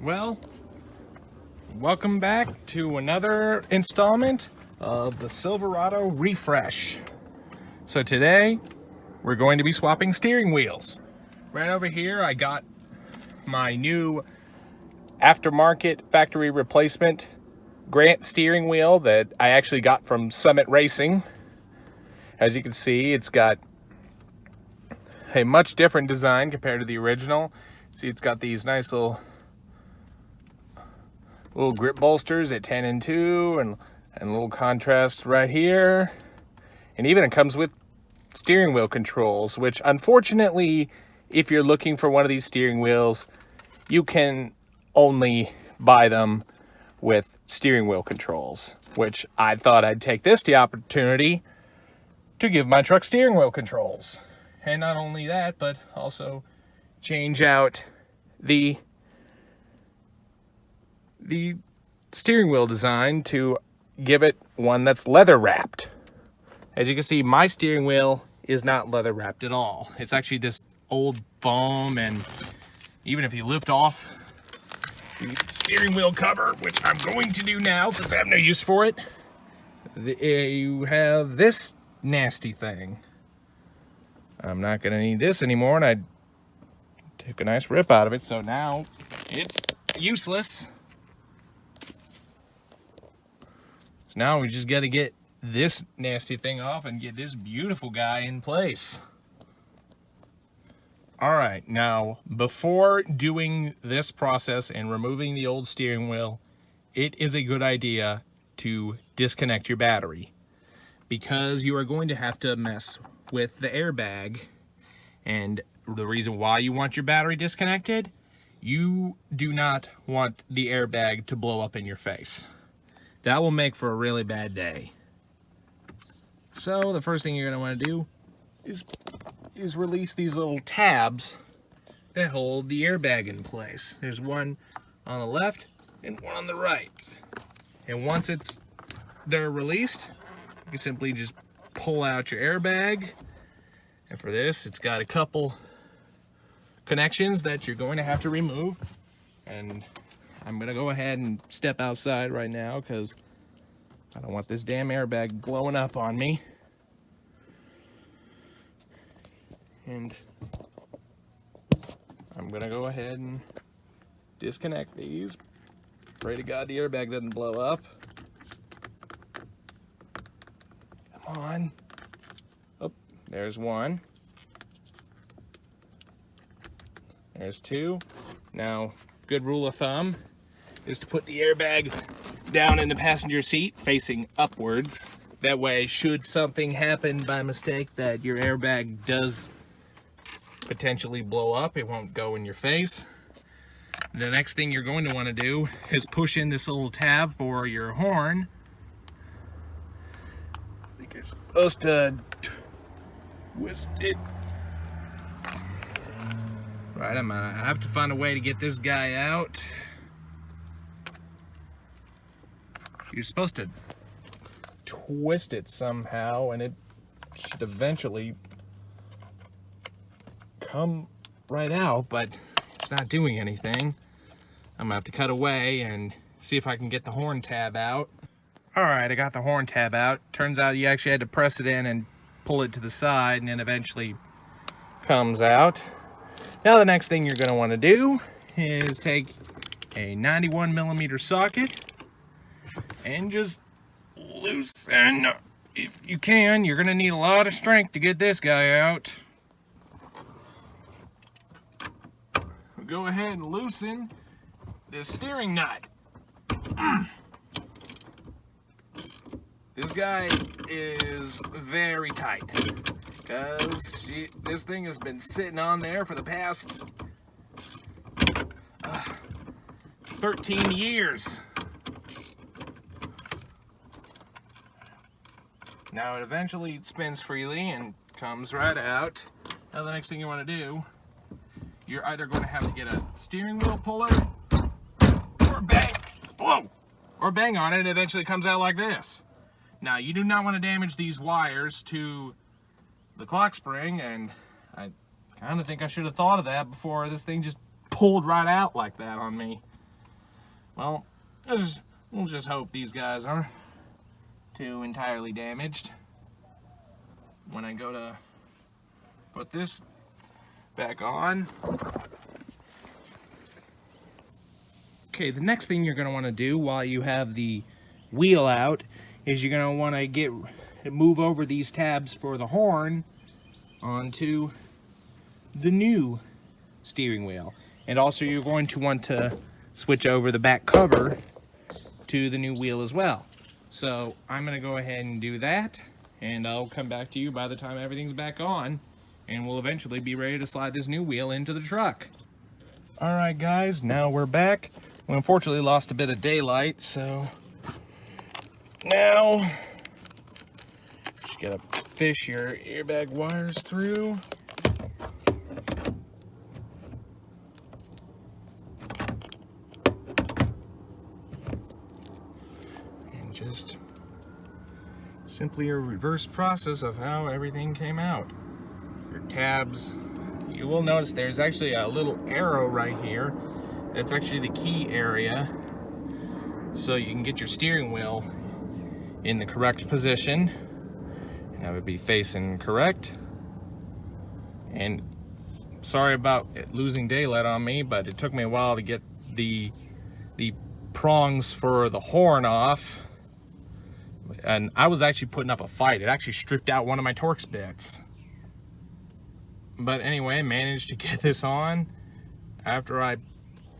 Well, welcome back to another installment of the Silverado Refresh. So today, we're going to be swapping steering wheels. Right over here, I got my new aftermarket factory replacement Grant steering wheel that I actually got from Summit Racing. As you can see, it's got a much different design compared to the original. See, it's got these nice little grip bolsters at 10 and 2 and a little contrast right here. And even it comes with steering wheel controls, which unfortunately, if you're looking for one of these steering wheels, you can only buy them with steering wheel controls, which I thought I'd take the opportunity to give my truck steering wheel controls. And not only that, but also change out the steering wheel design to give it one that's leather wrapped. As you can see, my steering wheel is not leather wrapped at all. It's actually this old foam, and even if you lift off the steering wheel cover, which I'm going to do now since I have no use for it, you have this nasty thing. I'm not going to need this anymore, and I took a nice rip out of it, so now it's useless. So now we just got to get this nasty thing off and get this beautiful guy in place. All right, now before doing this process and removing the old steering wheel, it is a good idea to disconnect your battery, because you are going to have to mess with the airbag. And the reason why you want your battery disconnected, you do not want the airbag to blow up in your face. That will make for a really bad day. So the first thing you're going to want to do is release these little tabs that hold the airbag in place. There's one on the left and one on the right. And once they're released, you can simply just pull out your airbag. And for this, it's got a couple connections that you're going to have to remove. And I'm going to go ahead and step outside right now because I don't want this damn airbag blowing up on me. And I'm going to go ahead and disconnect these. Pray to God the airbag doesn't blow up. Come on. Oh, there's one. There's two. Now, good rule of thumb is to put the airbag down in the passenger seat facing upwards. That way, should something happen by mistake that your airbag does potentially blow up, it won't go in your face. The next thing you're going to want to do is push in this little tab for your horn. I think you're supposed to twist it. Right, I have to find a way to get this guy out. You're supposed to twist it somehow, and it should eventually come right out, but it's not doing anything. I'm gonna have to cut away and see if I can get the horn tab out. All right, I got the horn tab out. Turns out you actually had to press it in and pull it to the side, and it eventually comes out. Now the next thing you're going to want to do is take a 91mm socket and just loosen. If you can, you're going to need a lot of strength to get this guy out. Go ahead and loosen this steering nut. This guy is very tight, because this thing has been sitting on there for the past 13 years. Now it eventually spins freely and comes right out. Now the next thing you want to do, you're either going to have to get a steering wheel puller or bang on it, and it eventually comes out like this. Now you do not want to damage these wires to the clock spring, and I kind of think I should have thought of that before this thing just pulled right out like that on me. Well, we'll just hope these guys aren't too entirely damaged. When I go to put this back on. Okay, the next thing you're going to want to do while you have the wheel out is you're going to want to move over these tabs for the horn onto the new steering wheel. And also you're going to want to switch over the back cover to the new wheel as well. So I'm going to go ahead and do that, and I'll come back to you by the time everything's back on, and we'll eventually be ready to slide this new wheel into the truck. Alright guys, now we're back. We unfortunately lost a bit of daylight, so now just gotta fish your airbag wires through. And just simply a reverse process of how everything came out. Your tabs, you will notice there's actually a little arrow right here. That's actually the key area, so you can get your steering wheel in the correct position. And that would be facing correct. And sorry about it losing daylight on me, but it took me a while to get the prongs for the horn off. And I was actually putting up a fight. It actually stripped out one of my Torx bits. But anyway, managed to get this on after I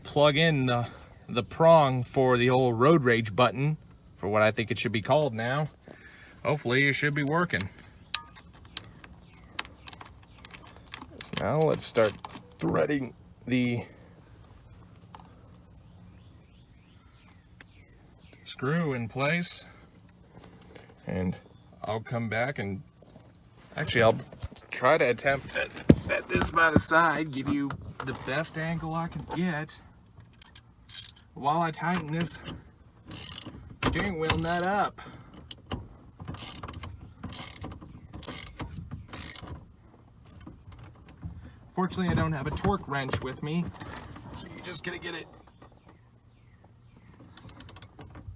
plug in the prong for the old road rage button, for what I think it should be called now. Hopefully it should be working. Now let's start threading the screw in place, and I'll come back and actually I'll try to attempt to set this by the side, give you the best angle I can get while I tighten this steering wheel nut up. Fortunately, I don't have a torque wrench with me, so you're just gonna get it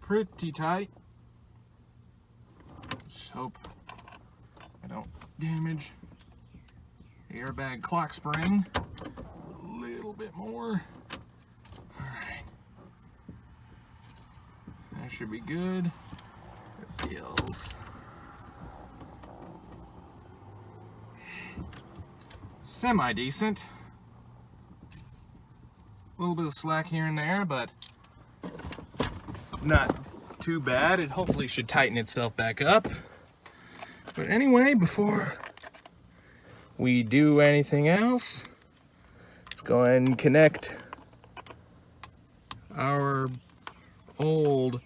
pretty tight. Just hope I don't damage the airbag clock spring a little bit more. Alright. That should be good. It feels semi-decent. A little bit of slack here and there, but not too bad. It hopefully should tighten itself back up. But anyway, before we do anything else, let's go ahead and connect our old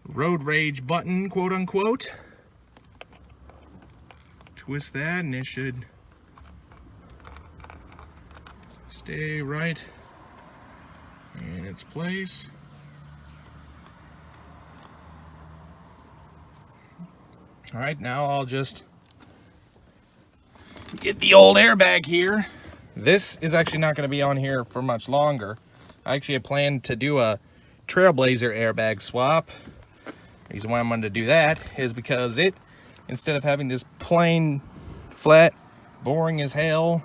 road rage button, quote unquote. Twist that and it should stay right in its place. All right, now I'll just get the old airbag here. This is actually not going to be on here for much longer. I actually had planned to do a Trailblazer airbag swap. The reason why I'm going to do that is because it, instead of having this plain, flat, boring as hell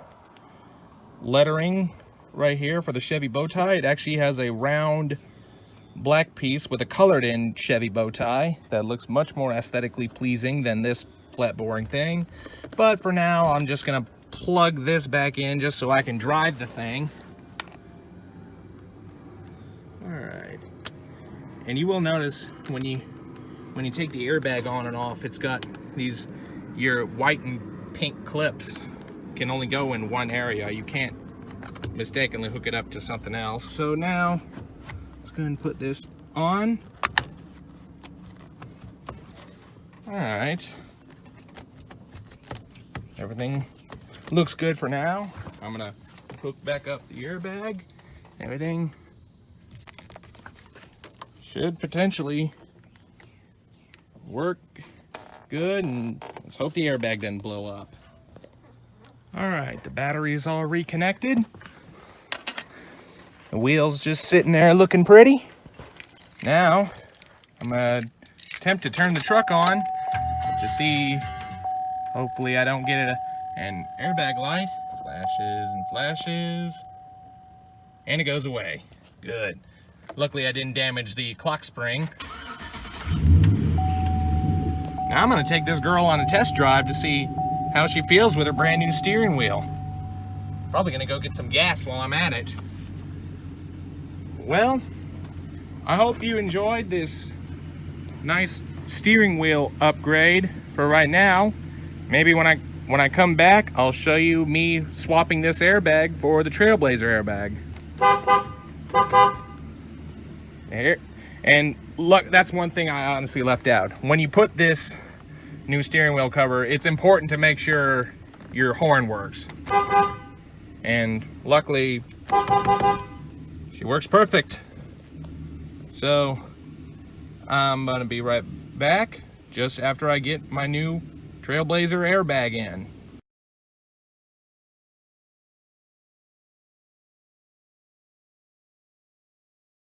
lettering right here for the Chevy bow tie, it actually has a round black piece with a colored in Chevy bow tie that looks much more aesthetically pleasing than this flat boring thing. But for now, I'm just gonna plug this back in just so I can drive the thing. All right, and you will notice when you take the airbag on and off, it's got these, your white and pink clips can only go in one area. You can't mistakenly hook it up to something else. So now let's go ahead and put this on. All right, everything looks good for now. I'm gonna hook back up the airbag. Everything should potentially work good, and let's hope the airbag doesn't blow up. All right, the battery is all reconnected. The wheel's just sitting there looking pretty. Now, I'm gonna attempt to turn the truck on to see, hopefully I don't get an airbag light. Flashes and flashes. And it goes away. Good. Luckily I didn't damage the clock spring. Now I'm gonna take this girl on a test drive to see how she feels with her brand new steering wheel. Probably gonna go get some gas while I'm at it. Well, I hope you enjoyed this nice steering wheel upgrade for right now. Maybe when I come back, I'll show you me swapping this airbag for the Trailblazer airbag. There. And look, that's one thing I honestly left out. When you put this new steering wheel cover, it's important to make sure your horn works. And luckily, she works perfect. So, I'm gonna be right back just after I get my new Trailblazer airbag in.